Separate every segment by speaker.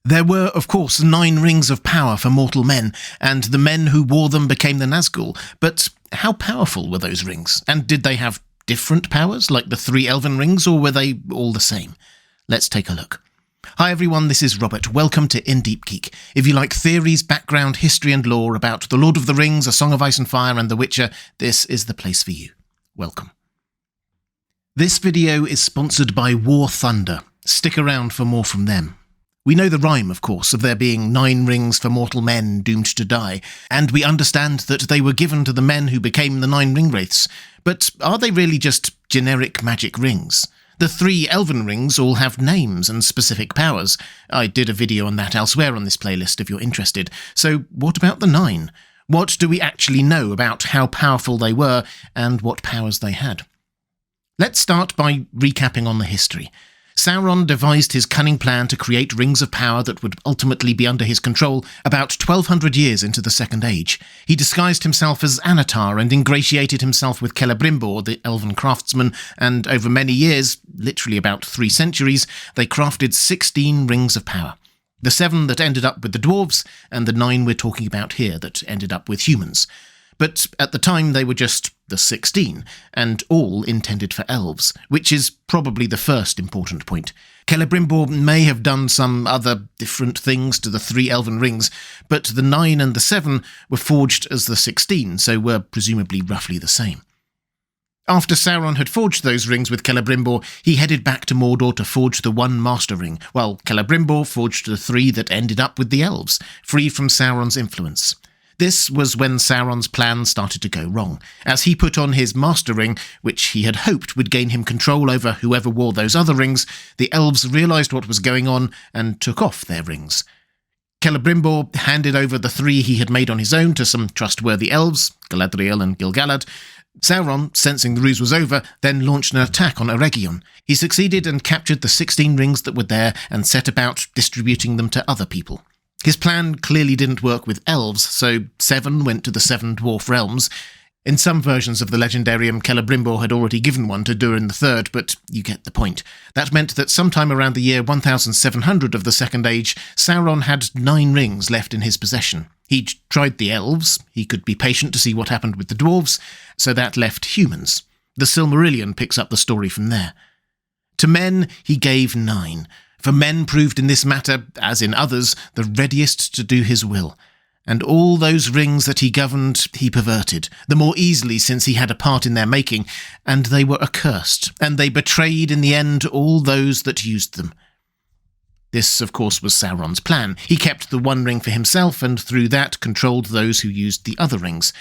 Speaker 1: There were, of course, 9 rings of power for mortal men, and the men who wore them became the Nazgul. But how powerful were those rings? And did they have different powers, like the 3 elven rings, or were they all the same? Let's take a look. Hi everyone, this is Robert. Welcome to Deep Geek. If you like theories, background, history and lore about The Lord of the Rings, A Song of Ice and Fire and The Witcher, this is the place for you. Welcome. This video is sponsored by War Thunder. Stick around for more from them. We know the rhyme, of course, of there being 9 rings for mortal men doomed to die, and we understand that they were given to the men who became the 9 ring wraiths. But are they really just generic magic rings? The 3 elven rings all have names and specific powers. I did a video on that elsewhere on this playlist if you're interested. So what about the 9? What do we actually know about how powerful they were and what powers they had? Let's start by recapping on the history. Sauron devised his cunning plan to create rings of power that would ultimately be under his control about 1200 years into the Second Age. He disguised himself as Anatar and ingratiated himself with Celebrimbor, the elven craftsman, and over many years, literally about 3 centuries, they crafted 16 rings of power. The 7 that ended up with the dwarves, and the 9 we're talking about here that ended up with humans. But at the time they were just the 16, and all intended for elves, which is probably the first important point. Celebrimbor may have done some other different things to the 3 elven rings, but the 9 and the 7 were forged as the 16, so were presumably roughly the same. After Sauron had forged those rings with Celebrimbor, he headed back to Mordor to forge the 1 Master Ring, while Celebrimbor forged the 3 that ended up with the elves, free from Sauron's influence. This was when Sauron's plan started to go wrong. As he put on his Master Ring, which he had hoped would gain him control over whoever wore those other rings, the elves realised what was going on and took off their rings. Celebrimbor handed over the 3 he had made on his own to some trustworthy elves, Galadriel and Gil-galad. Sauron, sensing the ruse was over, then launched an attack on Eregion. He succeeded and captured the 16 rings that were there and set about distributing them to other people. His plan clearly didn't work with elves, so 7 went to the 7 dwarf realms. In some versions of the Legendarium, Celebrimbor had already given one to Durin III, but you get the point. That meant that sometime around the year 1700 of the Second Age, Sauron had 9 rings left in his possession. He'd tried the elves, he could be patient to see what happened with the dwarves, so that left humans. The Silmarillion picks up the story from there. To men, he gave 9. For men proved in this matter, as in others, the readiest to do his will. And all those rings that he governed, he perverted, the more easily since he had a part in their making, and they were accursed, and they betrayed in the end all those that used them. This, of course, was Sauron's plan. He kept the 1 ring for himself, and through that controlled those who used the other rings.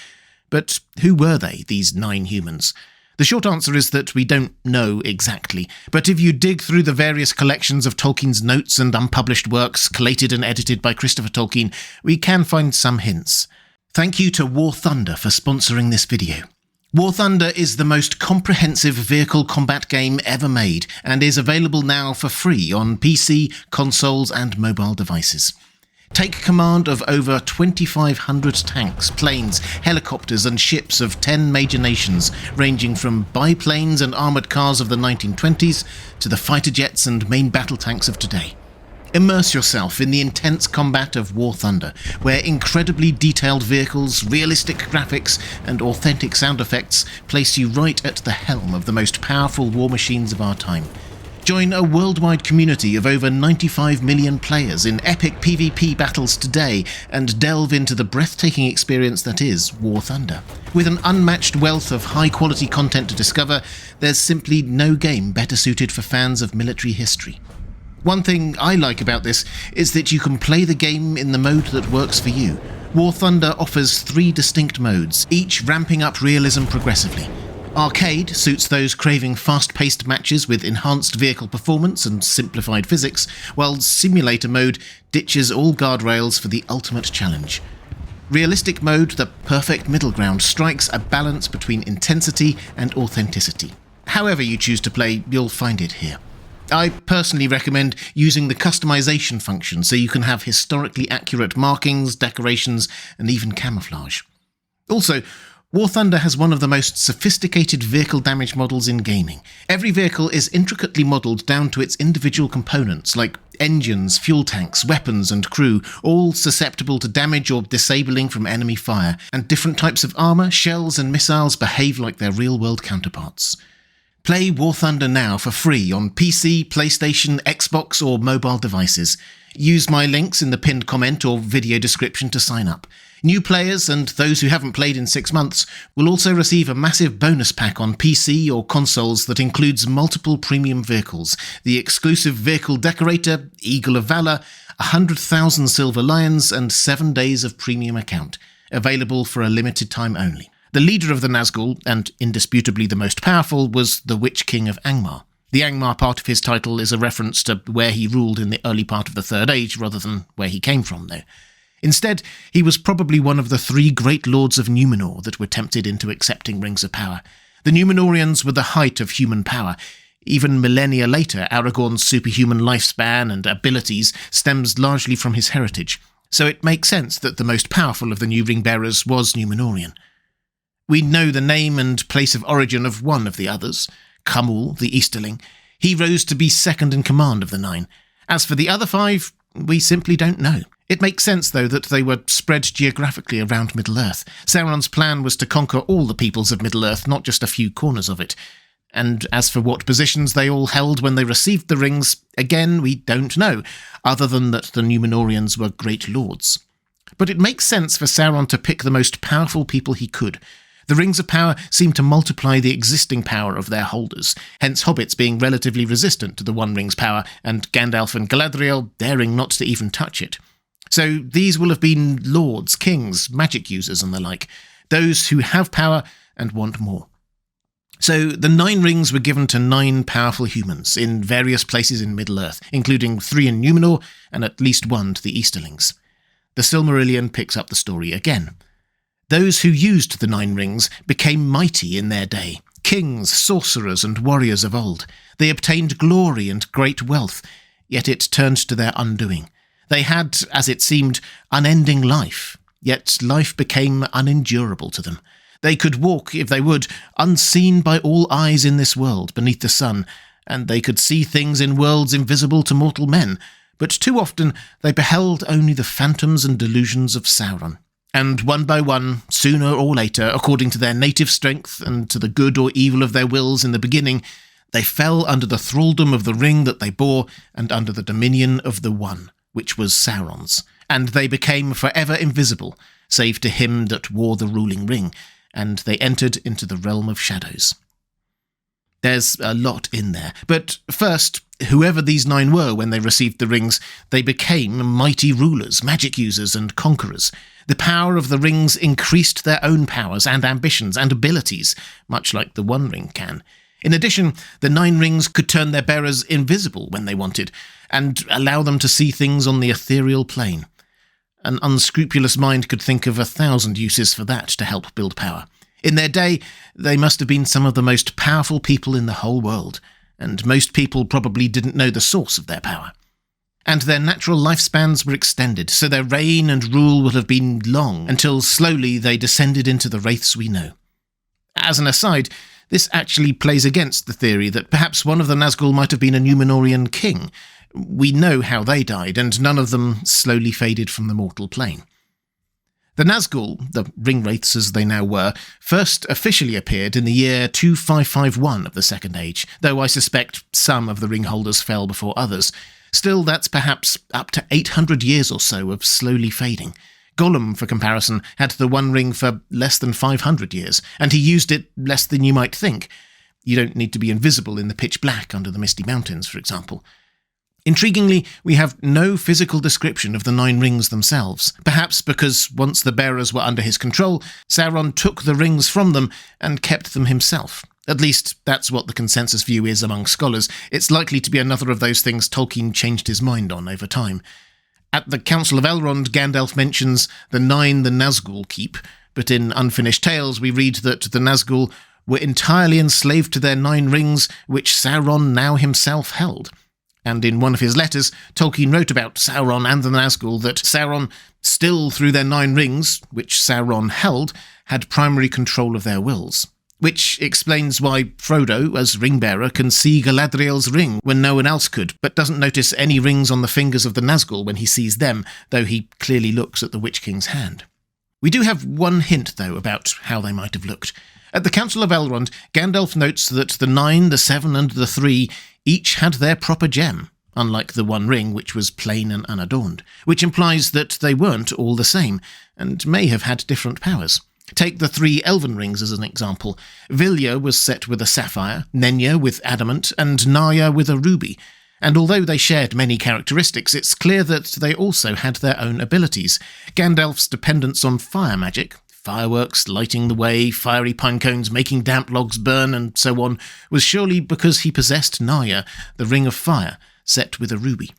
Speaker 1: But who were they, these 9 humans? The short answer is that we don't know exactly, but if you dig through the various collections of Tolkien's notes and unpublished works collated and edited by Christopher Tolkien, we can find some hints. Thank you to War Thunder for sponsoring this video. War Thunder is the most comprehensive vehicle combat game ever made, and is available now for free on PC, consoles and mobile devices. Take command of over 2,500 tanks, planes, helicopters and ships of 10 major nations, ranging from biplanes and armoured cars of the 1920s to the fighter jets and main battle tanks of today. Immerse yourself in the intense combat of War Thunder, where incredibly detailed vehicles, realistic graphics and authentic sound effects place you right at the helm of the most powerful war machines of our time. Join a worldwide community of over 95 million players in epic PvP battles today and delve into the breathtaking experience that is War Thunder. With an unmatched wealth of high-quality content to discover, there's simply no game better suited for fans of military history. One thing I like about this is that you can play the game in the mode that works for you. War Thunder offers 3 distinct modes, each ramping up realism progressively. Arcade suits those craving fast-paced matches with enhanced vehicle performance and simplified physics, while Simulator mode ditches all guardrails for the ultimate challenge. Realistic mode, the perfect middle ground, strikes a balance between intensity and authenticity. However you choose to play, you'll find it here. I personally recommend using the customization function so you can have historically accurate markings, decorations, and even camouflage. Also, War Thunder has one of the most sophisticated vehicle damage models in gaming. Every vehicle is intricately modelled down to its individual components, like engines, fuel tanks, weapons and crew, all susceptible to damage or disabling from enemy fire, and different types of armour, shells and missiles behave like their real-world counterparts. Play War Thunder now for free on PC, PlayStation, Xbox or mobile devices. Use my links in the pinned comment or video description to sign up. New players and those who haven't played in 6 months will also receive a massive bonus pack on PC or consoles that includes multiple premium vehicles, the exclusive Vehicle Decorator, Eagle of Valor, 100,000 Silver Lions and 7 days of premium account, available for a limited time only. The leader of the Nazgul, and indisputably the most powerful, was the Witch King of Angmar. The Angmar part of his title is a reference to where he ruled in the early part of the Third Age rather than where he came from, though. Instead, he was probably one of the 3 great lords of Numenor that were tempted into accepting rings of power. The Numenorians were the height of human power. Even millennia later, Aragorn's superhuman lifespan and abilities stems largely from his heritage, so it makes sense that the most powerful of the new ring-bearers was Numenorian. We know the name and place of origin of one of the others, Khamul, the Easterling. He rose to be second in command of the 9. As for the other 5, we simply don't know. It makes sense, though, that they were spread geographically around Middle-earth. Sauron's plan was to conquer all the peoples of Middle-earth, not just a few corners of it. And as for what positions they all held when they received the rings, again, we don't know, other than that the Numenorians were great lords. But it makes sense for Sauron to pick the most powerful people he could. The Rings of Power seem to multiply the existing power of their holders, hence hobbits being relatively resistant to the One Ring's power, and Gandalf and Galadriel daring not to even touch it. So these will have been lords, kings, magic users and the like, those who have power and want more. So the 9 rings were given to 9 powerful humans in various places in Middle-earth, including 3 in Numenor and at least 1 to the Easterlings. The Silmarillion picks up the story again. Those who used the 9 rings became mighty in their day, kings, sorcerers and warriors of old. They obtained glory and great wealth, yet it turned to their undoing. They had, as it seemed, unending life, yet life became unendurable to them. They could walk, if they would, unseen by all eyes in this world beneath the sun, and they could see things in worlds invisible to mortal men, but too often they beheld only the phantoms and delusions of Sauron. And one by one, sooner or later, according to their native strength and to the good or evil of their wills in the beginning, they fell under the thraldom of the ring that they bore and under the dominion of the One, which was Sauron's, and they became forever invisible, save to him that wore the ruling ring, and they entered into the realm of shadows. There's a lot in there, but first, whoever these 9 were when they received the rings, they became mighty rulers, magic users and conquerors. The power of the rings increased their own powers and ambitions and abilities, much like the One Ring can. In addition, the 9 rings could turn their bearers invisible when they wanted, and allow them to see things on the ethereal plane. An unscrupulous mind could think of 1,000 uses for that to help build power. In their day, they must have been some of the most powerful people in the whole world, and most people probably didn't know the source of their power. And their natural lifespans were extended, so their reign and rule would have been long, until slowly they descended into the wraiths we know. As an aside, this actually plays against the theory that perhaps one of the Nazgul might have been a Numenorian king. We know how they died, and none of them slowly faded from the mortal plane. The Nazgul, the Ringwraiths as they now were, first officially appeared in the year 2551 of the Second Age, though I suspect some of the ringholders fell before others. Still, that's perhaps up to 800 years or so of slowly fading. Gollum, for comparison, had the One Ring for less than 500 years, and he used it less than you might think. You don't need to be invisible in the pitch black under the Misty Mountains, for example. Intriguingly, we have no physical description of the 9 rings themselves, perhaps because once the bearers were under his control, Sauron took the rings from them and kept them himself. At least, that's what the consensus view is among scholars. It's likely to be another of those things Tolkien changed his mind on over time. At the Council of Elrond, Gandalf mentions the 9 the Nazgul keep, but in Unfinished Tales we read that the Nazgul were entirely enslaved to their 9 rings, which Sauron now himself held. And in one of his letters, Tolkien wrote about Sauron and the Nazgul that Sauron, still through their 9 rings, which Sauron held, had primary control of their wills. Which explains why Frodo, as ring-bearer, can see Galadriel's ring when no one else could, but doesn't notice any rings on the fingers of the Nazgul when he sees them, though he clearly looks at the Witch King's hand. We do have one hint, though, about how they might have looked. At the Council of Elrond, Gandalf notes that the 9, the 7, and the 3 each had their proper gem, unlike the One Ring, which was plain and unadorned, which implies that they weren't all the same, and may have had different powers. Take the 3 elven rings as an example. Vilya was set with a sapphire, Nenya with adamant, and Narya with a ruby. And although they shared many characteristics, it's clear that they also had their own abilities. Gandalf's dependence on fire magic, fireworks lighting the way, fiery pine cones making damp logs burn, and so on, was surely because he possessed Narya, the ring of fire, set with a ruby.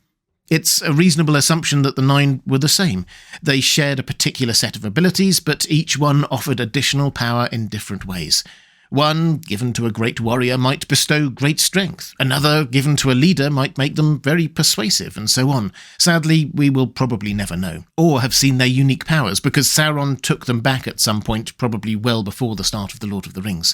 Speaker 1: It's a reasonable assumption that the 9 were the same. They shared a particular set of abilities, but each one offered additional power in different ways. One, given to a great warrior, might bestow great strength. Another, given to a leader, might make them very persuasive, and so on. Sadly, we will probably never know, or have seen their unique powers, because Sauron took them back at some point, probably well before the start of The Lord of the Rings.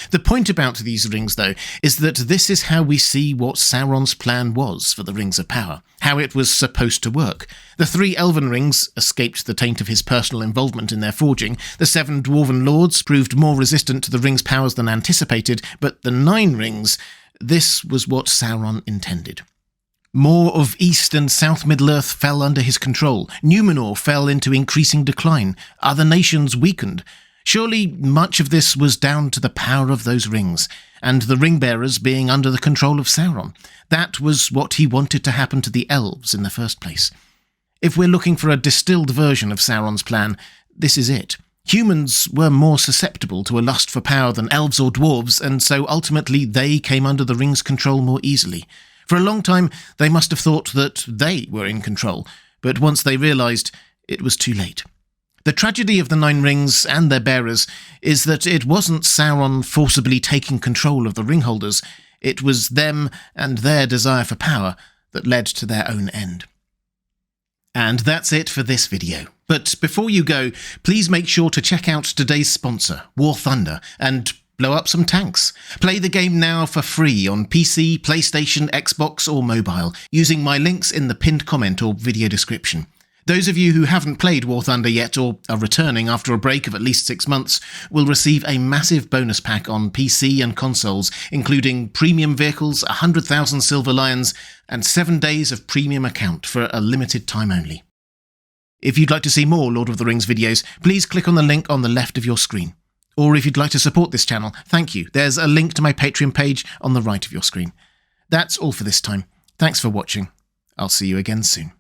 Speaker 1: The point about these rings, though, is that this is how we see what Sauron's plan was for the Rings of Power, how it was supposed to work. The 3 elven rings escaped the taint of his personal involvement in their forging, the 7 dwarven lords proved more resistant to the ring's powers than anticipated, but the 9 rings, this was what Sauron intended. More of East and South Middle-earth fell under his control, Numenor fell into increasing decline, other nations weakened. Surely much of this was down to the power of those rings, and the ring-bearers being under the control of Sauron. That was what he wanted to happen to the elves in the first place. If we're looking for a distilled version of Sauron's plan, this is it. Humans were more susceptible to a lust for power than elves or dwarves, and so ultimately they came under the ring's control more easily. For a long time, they must have thought that they were in control, but once they realised, it was too late. The tragedy of the 9 rings and their bearers is that it wasn't Sauron forcibly taking control of the ringholders, it was them and their desire for power that led to their own end. And that's it for this video. But before you go, please make sure to check out today's sponsor, War Thunder, and blow up some tanks. Play the game now for free on PC, PlayStation, Xbox or mobile, using my links in the pinned comment or video description. Those of you who haven't played War Thunder yet or are returning after a break of at least 6 months will receive a massive bonus pack on PC and consoles, including premium vehicles, 100,000 silver lions, and 7 days of premium account for a limited time only. If you'd like to see more Lord of the Rings videos, please click on the link on the left of your screen. Or if you'd like to support this channel, thank you. There's a link to my Patreon page on the right of your screen. That's all for this time. Thanks for watching. I'll see you again soon.